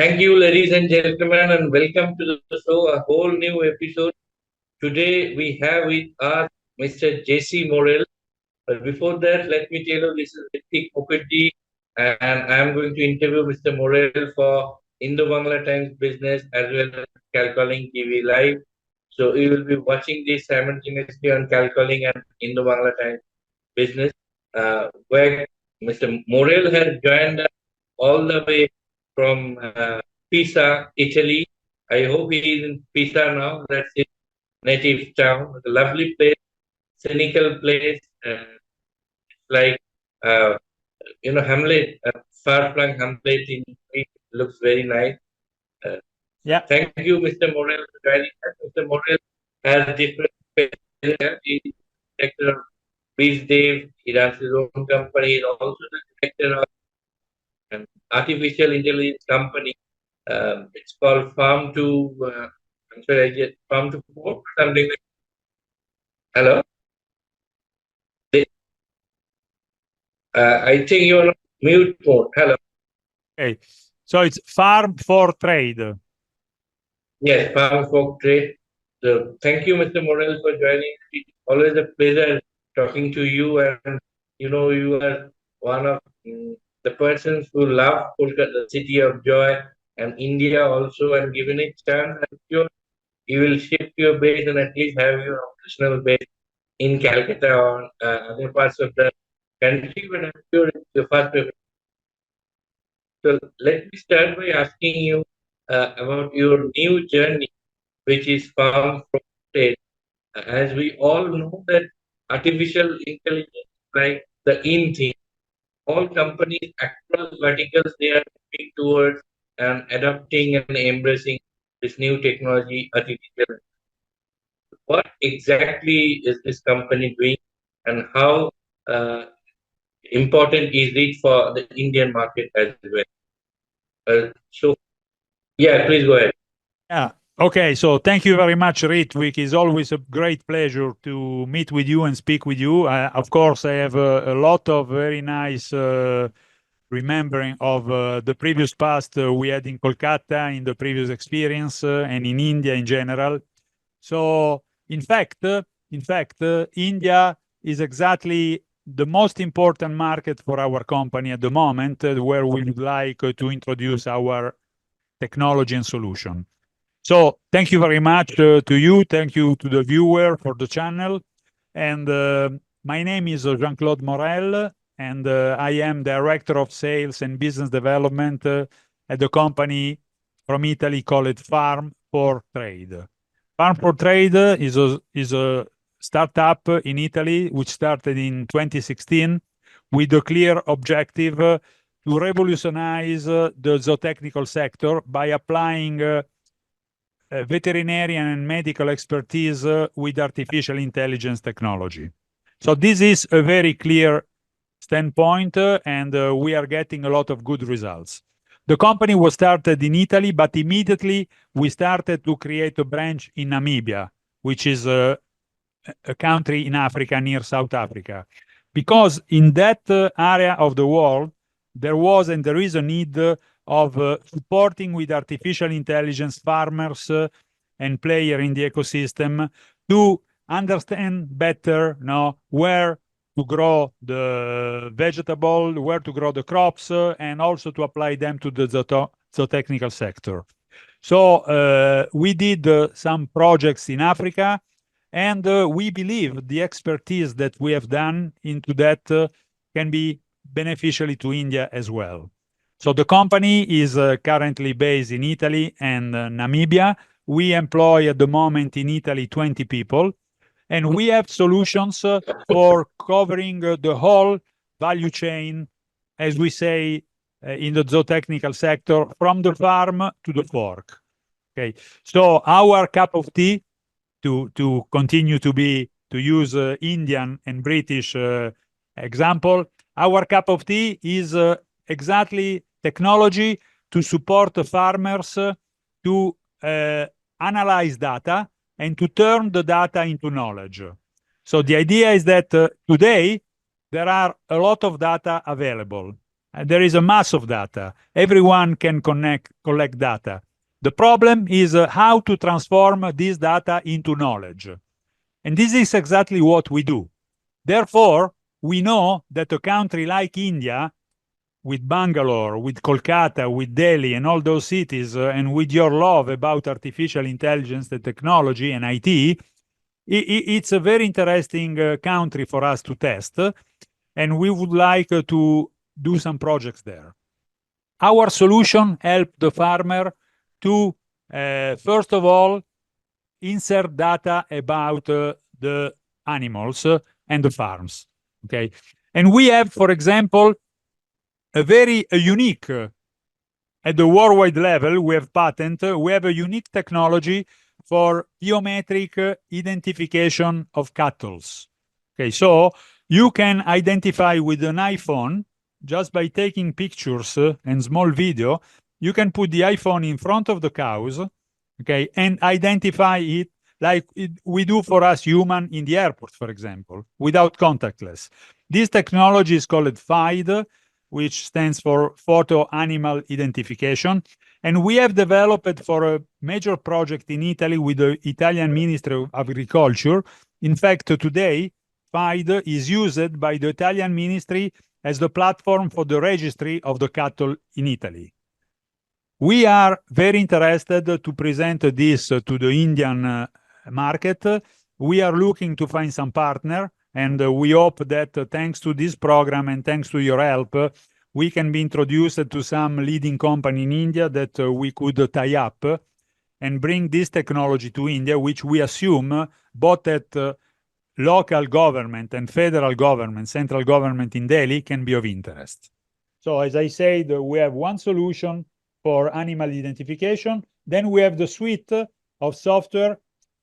Thank you, ladies and gentlemen, and welcome to the show, a whole new episode. Today we have with us Mr. JC Morel. But before that, let me tell you this is Ritik Mukherjee, and I am going to interview Mr. Morel for Indo-Bangla Times Business as well as Calcalling TV Live. So you will be watching this simultaneously on Calcalling and Indo-Bangla Times Business, where Mr. Morel has joined us all the way from Pisa, Italy. I hope he is in Pisa now. That's his native town. A lovely place, cynical place, like uh, Hamlet, far-flung Hamlet in Greek looks very nice. Uh, Yeah. Thank you, Mr. Morel, for joining us. Mr. Morel has different specialties. He is director of Beach Dave. He runs his own company. He is also the director of an artificial intelligence company. It's called Farm to. I'm sorry, Farm to Fork, something like. Hello. I think you're on mute mode. Hello. Okay. So it's Farm4Trade. Yes, Farm4Trade. So thank you, Mr. Morel, for joining. It's always a pleasure talking to you, and you are one of the persons who love Kolkata, the city of joy, and India also. And given a chance, I'm sure you will shift your base and at least have your operational base in Calcutta or other parts of the country. But I'm sure it's your first preference. So let me start by asking you about your new journey, which is Farm from Trade. As we all know that artificial intelligence, like the in thing, all companies across verticals, they are moving towards and adopting and embracing this new technology, artificial. What exactly is this company doing, and how uh, important is it for the Indian market as well? So, yeah, please go ahead. Yeah. Okay. So thank you very much, Ritwik. It's always a great pleasure to meet with you and speak with you. Of course, I have a lot of very nice remembering of the previous past we had in Kolkata, in the previous experience, and in India in general. So, in fact, India is exactly the most important market for our company at the moment, where we would like to introduce our technology and solution. So thank you very much to you. Thank you to the viewer for the channel. And my name is Jean-Claude Morel, and I am Director of Sales and Business Development at the company from Italy called Farm4Trade. Farm4Trade is a startup in Italy which started in 2016 with a clear objective to revolutionize the zootechnical sector by applying veterinarian and medical expertise with artificial intelligence technology. So this is a very clear standpoint, and we are getting a lot of good results. The company was started in Italy, but immediately we started to create a branch in Namibia, which is a country in Africa near South Africa, because in that area of the world, there was and there is a need of supporting with artificial intelligence farmers and player in the ecosystem to understand better where to grow the vegetable, where to grow the crops, and also to apply them to the zootechnical sector. So we did some projects in Africa, and we believe the expertise that we have done into that can be beneficially to India as well. So the company is currently based in Italy and Namibia. We employ at the moment in Italy 20 people, and we have solutions for covering the whole value chain, as we say in the zootechnical sector, from the farm to the fork. Okay, so our cup of tea, to continue to use Indian and British example, our cup of tea is exactly technology to support the farmers to analyze data and to turn the data into knowledge. So the idea is that today there are a lot of data available, There is a mass of data. Everyone can collect data. The problem is how to transform this data into knowledge. And this is exactly what we do. Therefore, we know that a country like India, with Bangalore, with Kolkata, with Delhi, and all those cities, and with your love about artificial intelligence, the technology, and IT, it's a very interesting country for us to test, and we would like to do some projects there. Our solution help the farmer to, first of all, insert data about the animals and the farms. Okay, and we have, for example, a unique at the worldwide level. We have patent. We have a unique technology for biometric identification of cattle. Okay, so you can identify with an iPhone just by taking pictures and small video. You can put the iPhone in front of the cows, okay, and identify it like we do for us human in the airport, for example, without contactless. This technology is called FIDE, which stands for Photo Animal Identification. And we have developed for a major project in Italy with the Italian Ministry of Agriculture. In fact, today, FIDE is used by the Italian Ministry as the platform for the registry of the cattle in Italy. We are very interested to present this to the Indian market. We are looking to find some partner, and we hope that thanks to this program and thanks to your help, we can be introduced to some leading company in India that we could tie up and bring this technology to India, which we assume both at local government and federal government, central government in Delhi can be of interest. So as I said, we have one solution for animal identification. Then we have the suite of software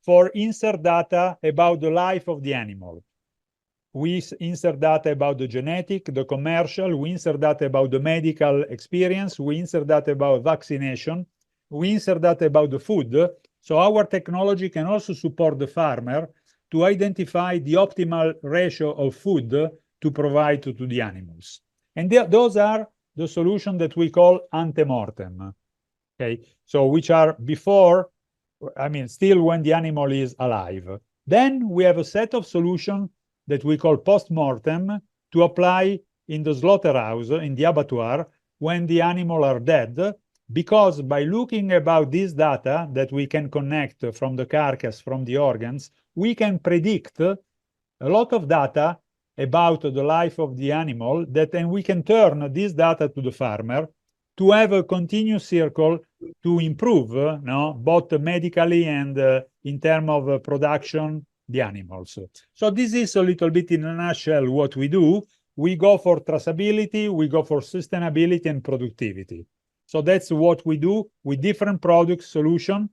for insert data about the life of the animal. We insert data about the genetic, the commercial, we insert data about the medical experience, we insert data about vaccination, we insert data about the food. So our technology can also support the farmer to identify the optimal ratio of food to provide to the animals. And those are the solution that we call antemortem. Okay, so which are before, still when the animal is alive. Then we have a set of solutions that we call post-mortem to apply in the slaughterhouse, in the abattoir, when the animal are dead, because by looking about this data that we can connect from the carcass, from the organs, we can predict a lot of data about the life of the animal, and we can turn this data to the farmer to have a continuous circle to improve, both medically and in terms of production, the animals. So this is a little bit in a nutshell what we do. We go for traceability, we go for sustainability and productivity. So that's what we do with different product solution.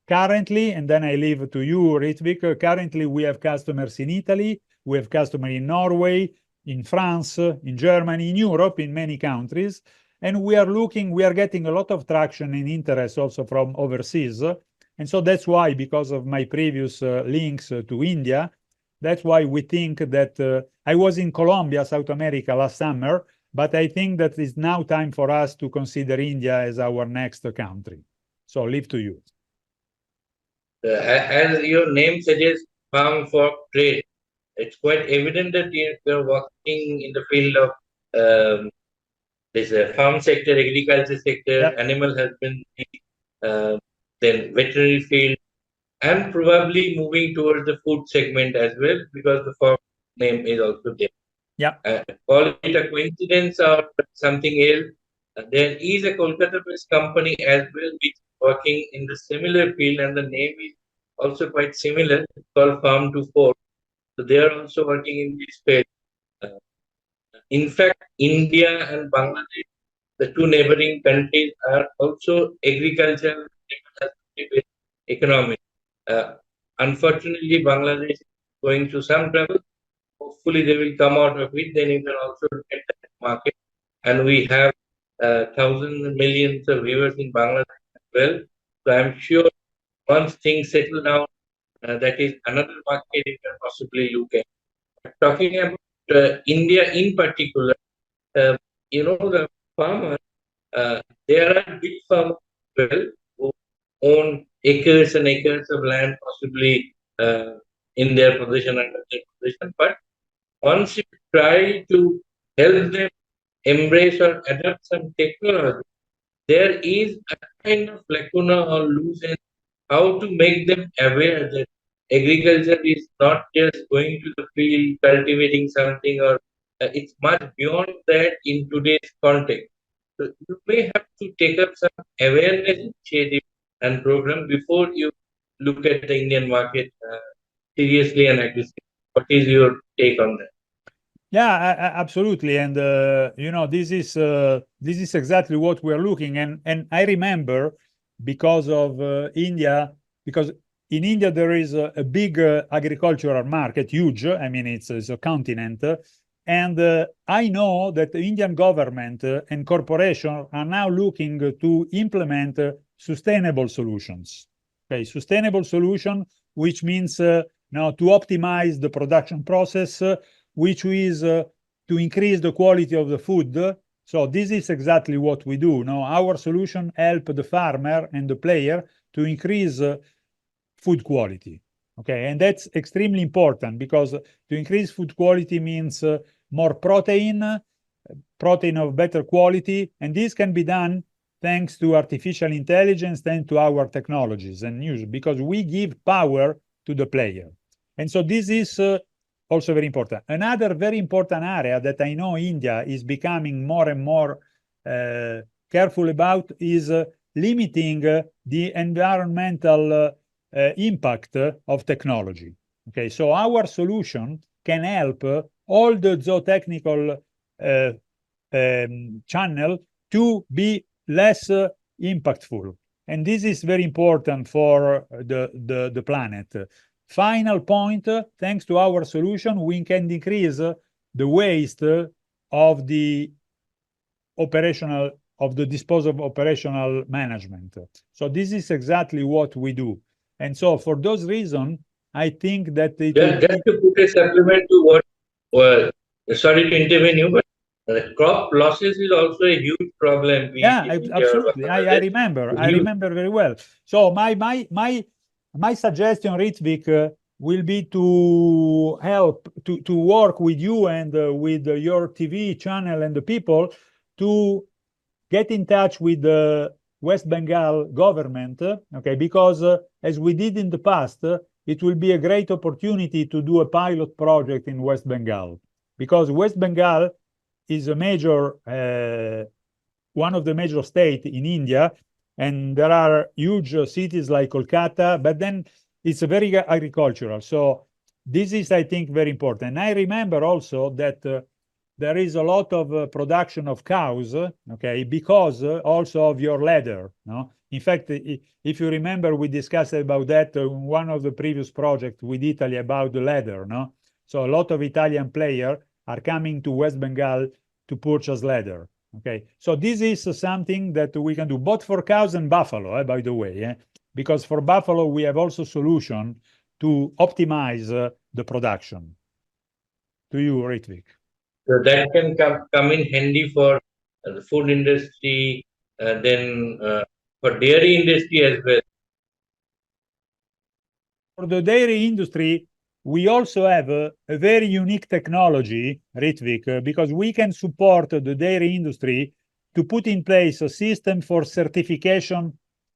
Currently, and then I leave to you, Ritvik, currently we have customers in Italy, we have customers in Norway, in France, in Germany, in Europe, in many countries. And we are getting a lot of traction and interest also from overseas. And so that's why, because of my previous links to India, that's why we think that I was in Colombia, South America last summer, but I think that it's now time for us to consider India as our next country. So leave to you. As your name suggests, Farm4Trade, it's quite evident that you're working in the field of this farm sector, agriculture sector, Yep. animal husbandry, then veterinary field, and probably moving towards the food segment as well, because the farm name is also there. Yeah. Call it a coincidence or something else. There is a Kolkata-based company as well which is working in the similar field, and the name is also quite similar. It's called Farm4. So they are also working in this field. In fact, India and Bangladesh, the two neighboring countries, are also agricultural economy. Unfortunately, Bangladesh is going through some trouble. Hopefully, they will come out of it. Then you can also look at that market. And we have thousands and millions of viewers in Bangladesh as well. So I'm sure once things settle down, that is another market you can possibly look at. Talking about India in particular, the farmers, there are big farmers as well who own acres and acres of land, possibly in their possession, under their possession. But once you try to help them embrace or adapt some technology, there is a kind of lacuna or loose end how to make them aware that agriculture is not just going to the field cultivating something, or it's much beyond that in today's context. So you may have to take up some awareness initiative and program before you look at the Indian market seriously and aggressively. What is your take on that? Yeah, absolutely. And this is exactly what we're looking. And I remember because of India, because in India there is a big agricultural market, huge. I mean, it's a continent. And I know that the Indian government and corporation are now looking to implement sustainable solutions. Okay, sustainable solution, which means now to optimize the production process, which is to increase the quality of the food. So this is exactly what we do. Now, our solution help the farmer and the player to increase food quality. Okay, and that's extremely important because to increase food quality means more protein, protein of better quality, and this can be done thanks to artificial intelligence and to our technologies and news because we give power to the player. And so this is also very important. Another very important area that I know India is becoming more and more careful about is limiting the environmental impact of technology. Okay, so our solution can help all the zootechnical channel to be less impactful. And this is very important for the planet. Final point, thanks to our solution, we can decrease the waste of the operational, of the disposal of operational management. So this is exactly what we do. And so for those reasons, I think that it will Just be... to put a supplement to what, well, sorry to intervene you, but crop losses is also a huge problem, be it Yeah, in India or absolutely. I Bangladesh. remember. I Huge. remember very well. So my suggestion, Ritvik, will be to help to work with you and with your TV channel and the people to get in touch with the West Bengal government, okay? Because as we did in the past, it will be a great opportunity to do a pilot project in West Bengal because West Bengal is a major one of the major states in India, and there are huge cities like Kolkata, but then it's very agricultural. So this is, I think, very important. And I remember also that there is a lot of production of cows, okay, because also of your leather. No? In fact, if you remember, we discussed about that in one of the previous projects with Italy about the leather. No? So a lot of Italian players are coming to West Bengal to purchase leather. Okay, so this is something that we can do both for cows and buffalo, by the way, because for buffalo we have also solution to optimize the production. To you, Ritvik. So that can come in handy for the food industry, then for dairy industry as well. For the dairy industry, we also have a very unique technology, Ritvik, because we can support the dairy industry to put in place a system for certification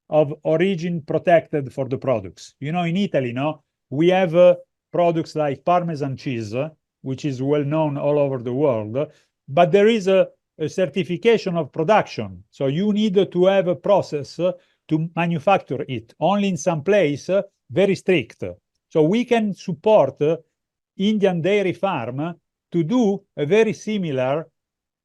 of origin protected for the products. You know, in Italy, no, we have products like Parmesan cheese, which is well known all over the world, but there is a certification of production. So you need to have a process to manufacture it. Only in some place, very strict. So we can support Indian dairy farm to do a very similar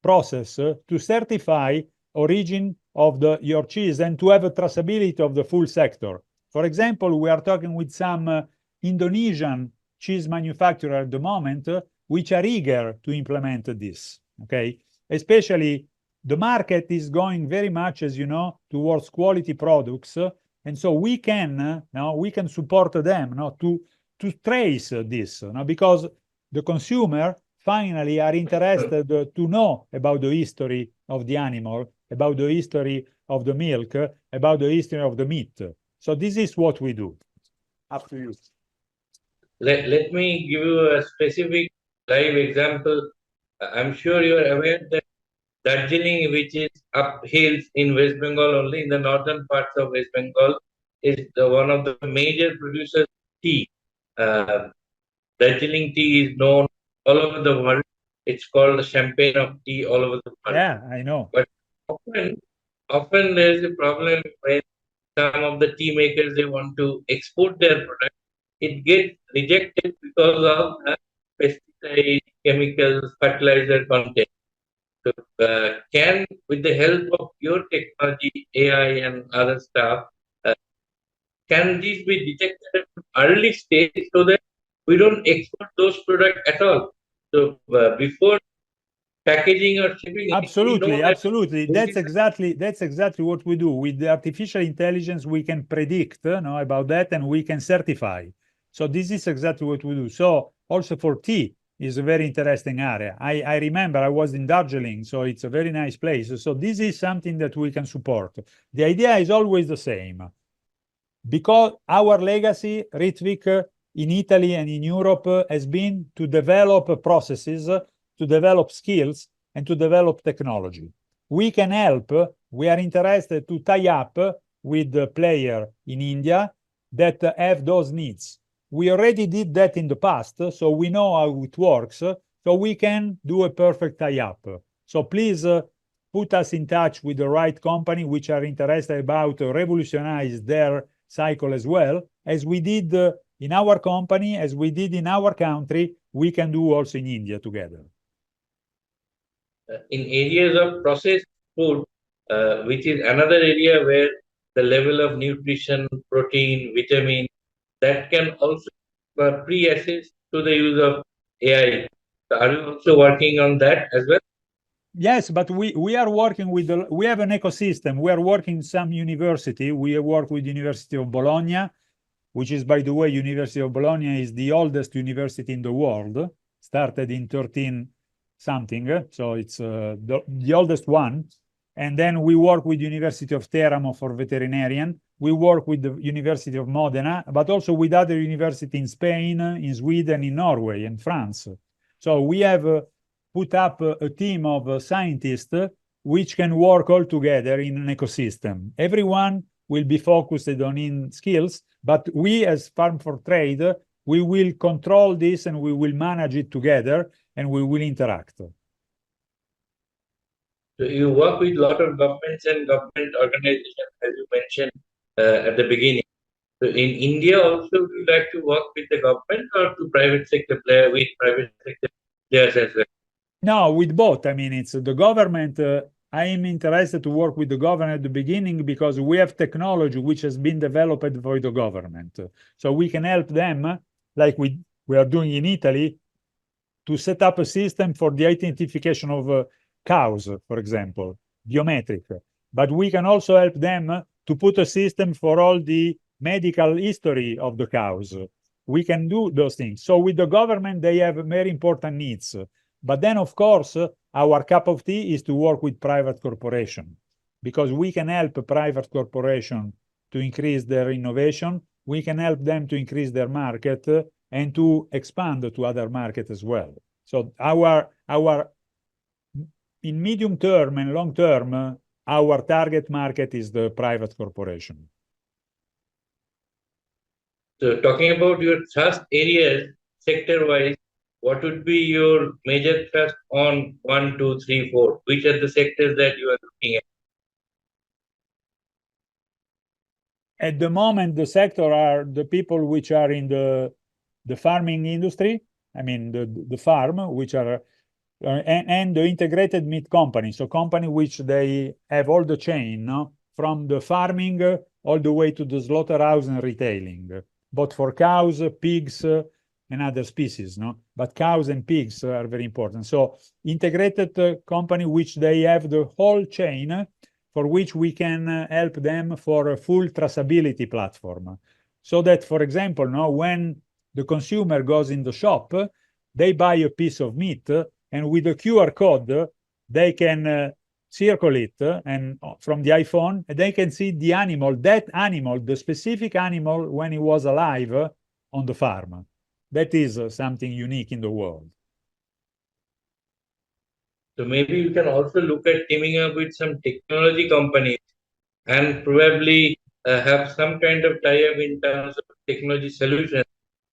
process to certify origin of your cheese and to have a traceability of the full sector. For example, we are talking with some Indonesian cheese manufacturer at the moment, which are eager to implement this, okay? Especially the market is going very much, as you know, towards quality products. And so we can now we can support them to trace this because the consumer finally are interested to know about the history of the animal, about the history of the milk, about the history of the meat. So this is what we do. Up to you. Let me give you a specific live example. I'm sure you are aware that Darjeeling, which is up hills in West Bengal, only in the northern parts of West Bengal, is one of the major producers of tea. Uh, Darjeeling tea is known all over the world. It's called the champagne of tea all over the world. Yeah, I know. But often there is a problem when some of the tea makers they want to export their product. It gets rejected because of pesticide, chemicals, fertilizer content. So, can, with the help of your technology, AI, and other stuff, uh, can these be detected at an early stage so that we don't export those products at all? So, before packaging or shipping, we know Absolutely, that absolutely. this That's is exactly what we do. With the artificial intelligence, we can predict, about that, and we can certify. So this is exactly what we do. So also for tea is a very interesting area. I remember I was in Darjeeling, so it's a very nice place. So this is something that we can support. The idea is always the same. Because our legacy, Ritwik, in Italy and in Europe, has been to develop processes, to develop skills, and to develop technology. We can help. We are interested to tie up with the player in India that have those needs. We already did that in the past, so we know how it works, so we can do a perfect tie-up. So please put us in touch with the right company which are interested about revolutionize their cycle as well, as we did in our company, as we did in our country, we can do also in India together. in areas of processed food, which is another area where the level of nutrition, protein, vitamin, that can also pre-assess to the use of AI. So are you also working on that as well? Yes, but we are working with we have an ecosystem. We are working some university. We work with University of Bologna, which is, by the way, University of Bologna is the oldest university in the world, started in 13 something, so it's the oldest one. And then we work with University of Teramo for veterinarian. We work with the University of Modena, but also with other universities in Spain, in Sweden, in Norway, and France. So we have put up a team of scientists which can work all together in an ecosystem. Everyone will be focused on in skills, but we as Farm4Trade, we will control this and we will manage it together and we will interact. So you work with a lot of governments and government organizations, as you mentioned at the beginning. So in India also, would you like to work with the government or to private sector player with private sector players as well? No, with both. I mean, it's the government. I am interested to work with the government at the beginning because we have technology which has been developed for the government. So we can help them, like we are doing in Italy, to set up a system for the identification of cows, for example, biometric. But we can also help them to put a system for all the medical history of the cows. We can do those things. So with the government, they have very important needs. But then, of course, our cup of tea is to work with private corporation because we can help private corporation to increase their innovation. We can help them to increase their market and to expand to other markets as well. So our in medium term and long term, our target market is the private corporation. So talking about your thrust areas sector-wise, what would be your major thrust on 1, 2, 3, 4? Which are the sectors that you are looking at? At the moment, the sector are the people which are in the farming industry. I mean, the farm, which are and the integrated meat company. So company which they have all the chain, no? From the farming all the way to the slaughterhouse and retailing, both for cows, pigs, and other species, no? But cows and pigs are very important. So integrated company which they have the whole chain for which we can help them for a full traceability platform. So that, for example, no, when the consumer goes in the shop, they buy a piece of meat, and with a QR code, they can circle it and from the iPhone, and they can see the animal, the specific animal when it was alive on the farm. That is something unique in the world. So maybe you can also look at teaming up with some technology companies and probably have some kind of tie-up in terms of technology solutions.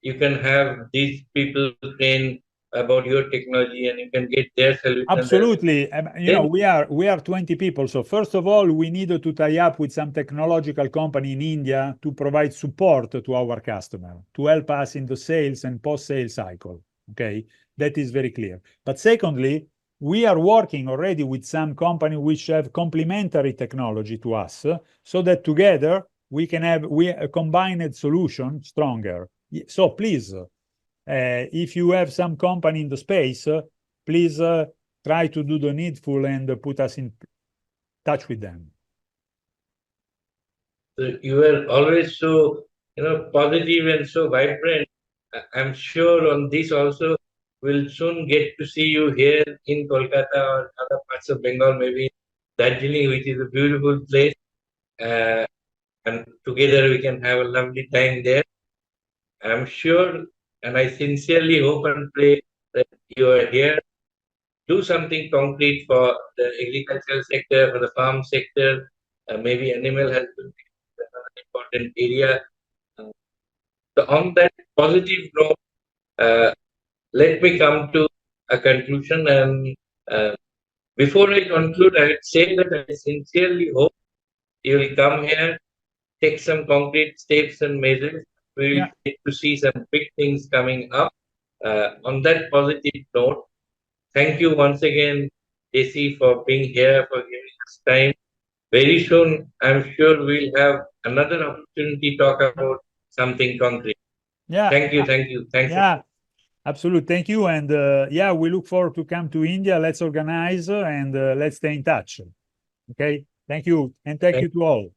You can have these people train about your technology, and you can get their solutions. Absolutely. Then we are 20 people. So first of all, we need to tie up with some technological company in India to provide support to our customer, to help us in the sales and post-sale cycle. Okay, that is very clear. But secondly, we are working already with some company which have complementary technology to us, so that together we can have a combined solution stronger. So please, if you have some company in the space, please try to do the needful and put us in touch with them. you were always so positive and so vibrant. I'm sure on this also we'll soon get to see you here in Kolkata or other parts of Bengal, maybe Darjeeling, which is a beautiful place. And together we can have a lovely time there. I'm sure, and I sincerely hope and pray that you are here. Do something concrete for the agricultural sector, for the farm sector, maybe animal husbandry is another important area. Uh, so on that positive note, uh, let me come to a conclusion. And before I conclude, I would say that I sincerely hope you will come here, take some concrete steps and measures. We will get to see some big things coming up. On that positive note, thank you once again, JC, for being here, for giving us time. Very soon, I'm sure we'll have another opportunity to talk about something concrete. Yeah. Thank you, thank you, thank you. Yeah, absolutely. Thank you. And yeah, we look forward to come to India. Let's organize and let's stay in touch. Okay. Thank you. And thank you to all.